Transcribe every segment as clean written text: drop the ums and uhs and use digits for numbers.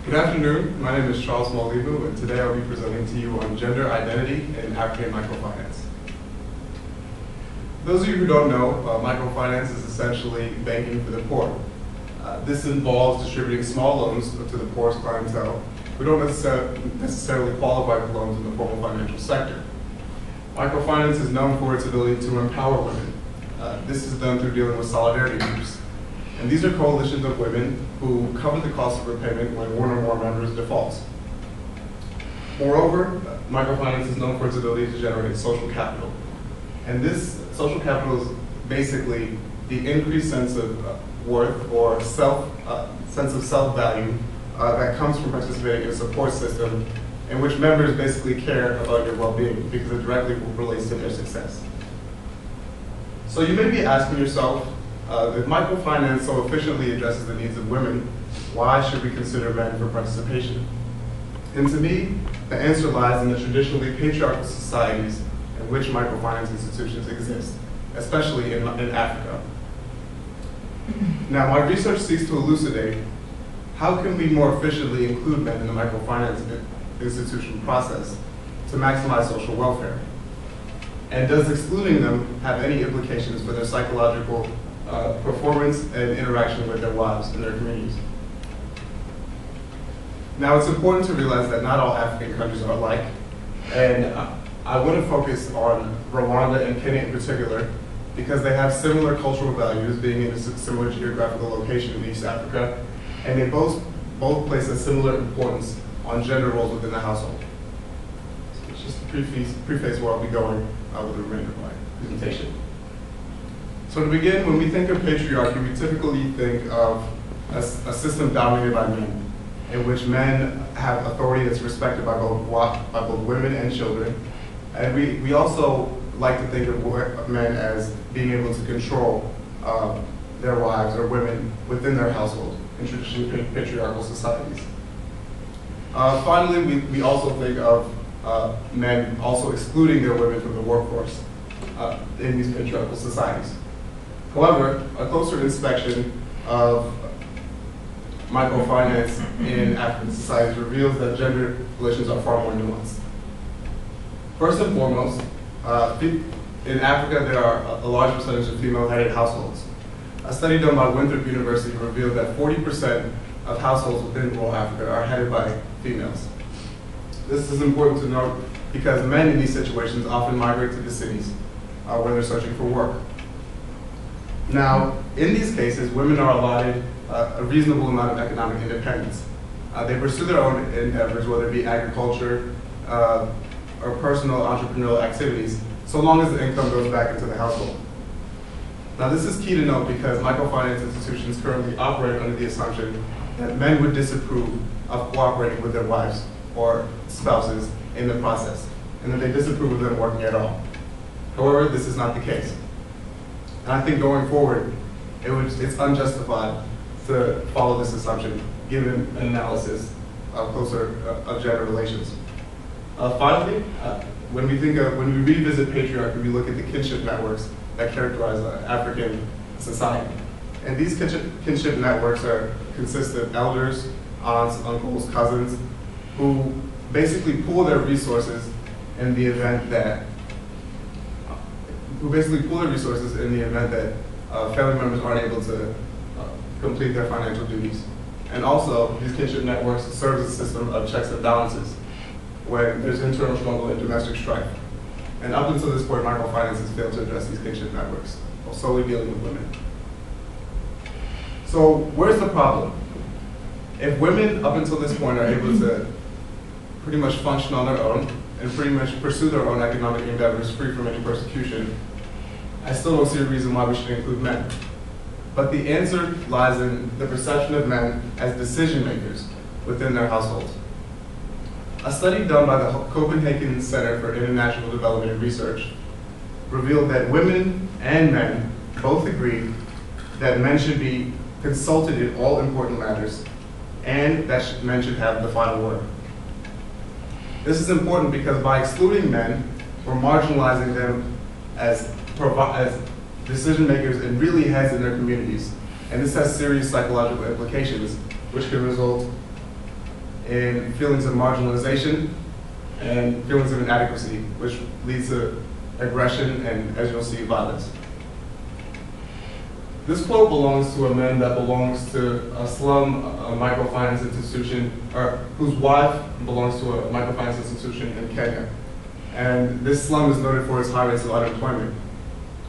Good afternoon, my name is Charles Molibu, and today I'll be presenting to you on gender identity in African microfinance. Those of you who don't know, microfinance is essentially banking for the poor. This involves distributing small loans to the poorest clientele who don't necessarily qualify for loans in the formal financial sector. Microfinance is known for its ability to empower women. This is done through dealing with solidarity groups. And these are coalitions of women who cover the cost of repayment when one or more members defaults. Moreover, microfinance is known for its ability to generate social capital. And this social capital is basically the increased sense of worth or sense of self-value that comes from participating in a support system in which members basically care about your well-being because it directly relates to their success. So you may be asking yourself, if microfinance so efficiently addresses the needs of women, why should we consider men for participation? And to me, the answer lies in the traditionally patriarchal societies in which microfinance institutions exist, especially in Africa. Now, my research seeks to elucidate how can we more efficiently include men in the microfinance institution process to maximize social welfare? And does excluding them have any implications for their psychological performance and interaction with their wives and their communities? Now, it's important to realize that not all African countries are alike, and I want to focus on Rwanda and Kenya in particular because they have similar cultural values, being in a similar geographical location in East Africa, and they both place a similar importance on gender roles within the household. So it's just a preface where I'll be going with the remainder of my presentation. So to begin, when we think of patriarchy, we typically think of a system dominated by men, in which men have authority that's respected by both women and children. And we also like to think of men as being able to control their wives or women within their household in traditionally patriarchal societies. Finally, we also think of men also excluding their women from the workforce in these patriarchal societies. However, a closer inspection of microfinance in African societies reveals that gender relations are far more nuanced. First and foremost, in Africa there are a large percentage of female-headed households. A study done by Winthrop University revealed that 40% of households within rural Africa are headed by females. This is important to note because men in these situations often migrate to the cities where they're searching for work. Now, in these cases, women are allotted a reasonable amount of economic independence. They pursue their own endeavors, whether it be agriculture or personal entrepreneurial activities, so long as the income goes back into the household. Now, this is key to note because microfinance institutions currently operate under the assumption that men would disapprove of cooperating with their wives or spouses in the process, and that they disapprove of them working at all. However, this is not the case. And I think going forward, it's unjustified to follow this assumption, given an analysis of gender relations. Finally, when we revisit patriarchy, we look at the kinship networks that characterize African society. And these kinship networks consist of elders, aunts, uncles, cousins, who basically pool their resources in the event that family members aren't able to complete their financial duties. And also, these kinship networks serve as a system of checks and balances when there's internal struggle and domestic strife. And up until this point, microfinance has failed to address these kinship networks, while solely dealing with women. So where's the problem? If women up until this point are able to pretty much function on their own and pretty much pursue their own economic endeavors free from any persecution, I still don't see a reason why we should include men. But the answer lies in the perception of men as decision makers within their households. A study done by the Copenhagen Center for International Development and Research revealed that women and men both agreed that men should be consulted in all important matters and that men should have the final word. This is important because by excluding men, we're marginalizing them as decision makers and really heads in their communities. And this has serious psychological implications, which can result in feelings of marginalization and feelings of inadequacy, which leads to aggression and, as you'll see, violence. This quote belongs to a man that belongs to a slum microfinance institution, or whose wife belongs to a microfinance institution in Kenya. And this slum is noted for its high rates of unemployment,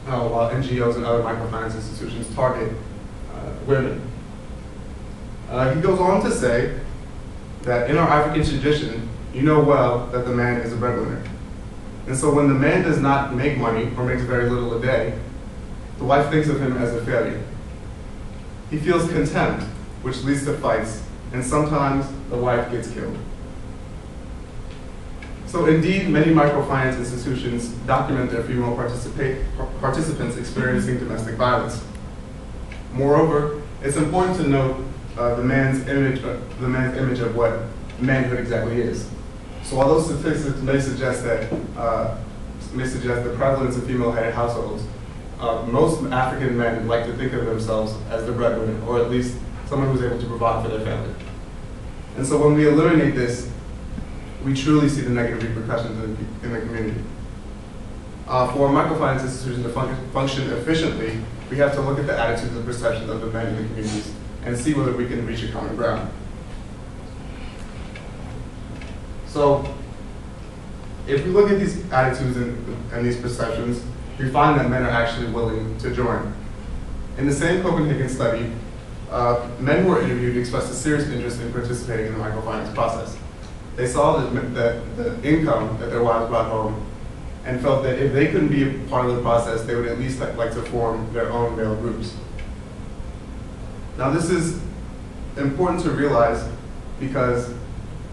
while NGOs and other microfinance institutions target women. He goes on to say that in our African tradition, you know well that the man is a breadwinner. And so when the man does not make money or makes very little a day, the wife thinks of him as a failure. He feels contempt, which leads to fights, and sometimes the wife gets killed. So indeed, many microfinance institutions document their female participants experiencing domestic violence. Moreover, it's important to note the man's image of what manhood exactly is. So although statistics may suggest that the prevalence of female-headed households, most African men like to think of themselves as the breadwinner, or at least someone who's able to provide for their family. And so when we eliminate this, we truly see the negative repercussions in the community. For a microfinance institution to function efficiently, we have to look at the attitudes and perceptions of the men in the communities and see whether we can reach a common ground. So, if we look at these attitudes and these perceptions, we find that men are actually willing to join. In the same Copenhagen study, men who were interviewed expressed a serious interest in participating in the microfinance process. They saw that the income that their wives brought home and felt that if they couldn't be a part of the process, they would at least like to form their own male groups. Now this is important to realize because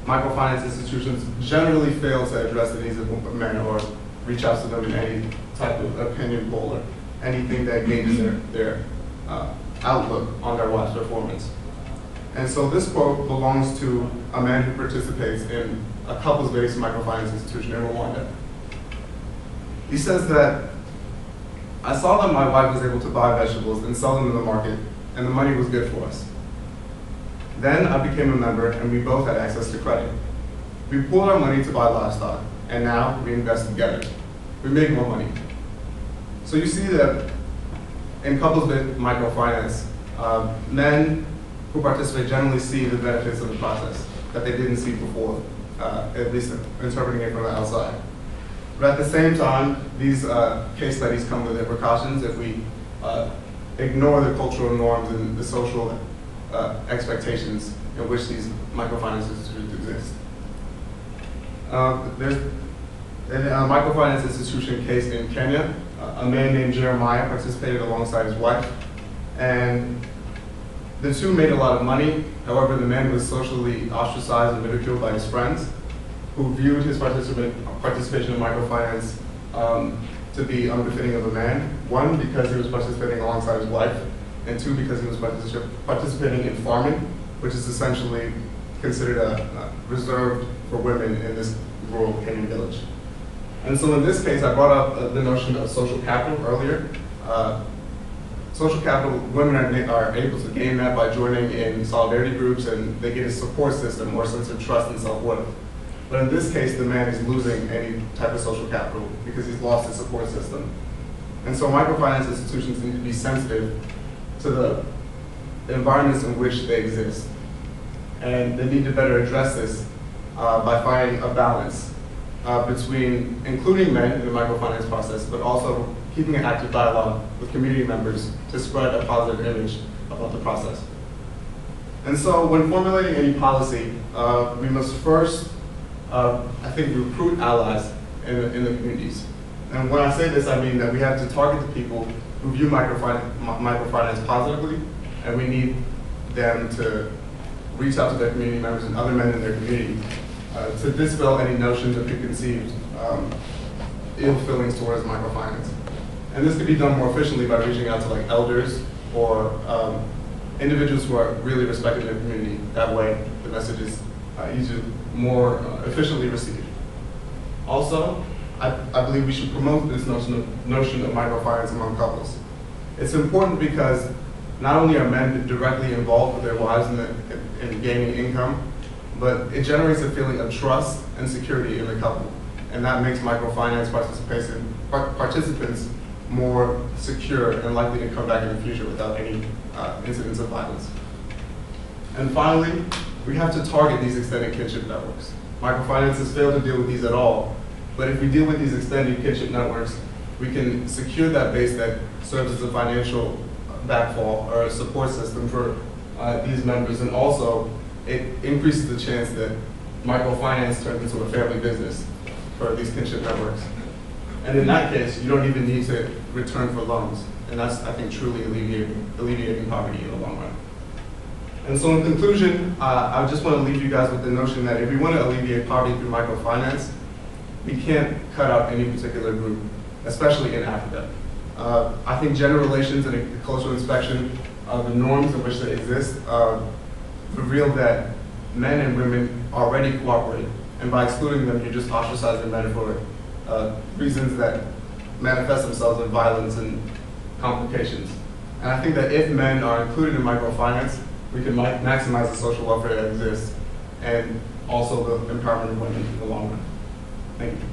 microfinance institutions generally fail to address the needs of men or reach out to them in any type of opinion poll or anything that gauges their outlook on their wives' performance. And so this quote belongs to a man who participates in a couples-based microfinance institution in Rwanda. He says that, I saw that my wife was able to buy vegetables and sell them in the market, and the money was good for us. Then I became a member, and we both had access to credit. We pooled our money to buy livestock, and now we invest together. We make more money. So you see that in couples-based microfinance, men who participate generally see the benefits of the process that they didn't see before, at least interpreting it from the outside. But at the same time, these case studies come with repercussions if we ignore the cultural norms and the social expectations in which these microfinance institutions exist. There's a microfinance institution case in Kenya. A man named Jeremiah participated alongside his wife, and the two made a lot of money. However, the man was socially ostracized and ridiculed by his friends, who viewed his participation in microfinance to be unbefitting of a man. One, because he was participating alongside his wife, and two, because he was participating in farming, which is essentially considered reserved for women in this rural Kenyan village. And so in this case, I brought up the notion of social capital earlier. Social capital, women are able to gain that by joining in solidarity groups, and they get a support system or a sense of trust and self-worth. But in this case, the man is losing any type of social capital because he's lost his support system. And so microfinance institutions need to be sensitive to the environments in which they exist. And they need to better address this by finding a balance between including men in the microfinance process, but also keeping an active dialogue with community members to spread a positive image about the process. And so when formulating any policy, we must first, I think, recruit allies in the communities. And when I say this, I mean that we have to target the people who view microfinance positively, and we need them to reach out to their community members and other men in their community to dispel any notions of preconceived ill feelings towards microfinance. And this could be done more efficiently by reaching out to like elders or individuals who are really respected in their community. That way, the message is usually more efficiently received. Also, I believe we should promote this notion of microfinance among couples. It's important because not only are men directly involved with their wives in gaining income, but it generates a feeling of trust and security in the couple. And that makes microfinance participants more secure and likely to come back in the future without any incidents of violence. And finally, we have to target these extended kinship networks. Microfinance has failed to deal with these at all, but if we deal with these extended kinship networks, we can secure that base that serves as a financial backfall or a support system for these members, and also it increases the chance that microfinance turns into a family business for these kinship networks. And in that case, you don't even need to return for loans, and that's, I think, truly alleviating poverty in the long run. And so in conclusion, I just want to leave you guys with the notion that if we want to alleviate poverty through microfinance, we can't cut out any particular group, especially in Africa. I think gender relations and a cultural inspection of the norms in which they exist reveal that men and women already cooperate, and by excluding them, you're just ostracizing men for reasons that manifest themselves in violence and complications. And I think that if men are included in microfinance, we can maximize the social welfare that exists and also the empowerment of women in the long run. Thank you.